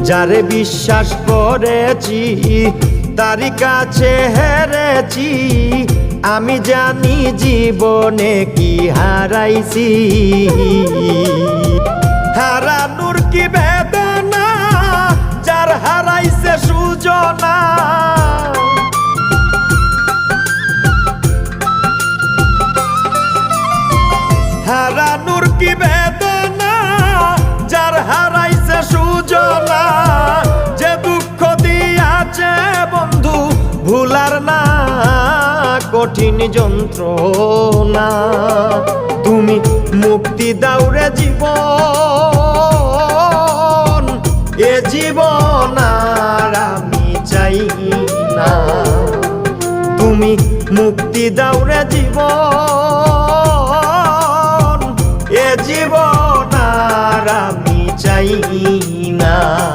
যারে বিশ্বাস করেছি তারি কাছে হেরেছি, আমি জানি জীবনে কি হারাইছি। হারানোর কি বেদনা, যার হারাইছে সুজনা। হারানোর কি বেদনা, যার হারাইছে সুজনা। যে দুঃখ দিয়াছে বন্ধু ভুলার না কঠিন যন্ত্রণা। তুমি মুক্তি দাও রে জীবন, এ জীবন আর আমি চাই না। তুমি মুক্তি দাও রে জীবন, এ জীবন আর আমি চাই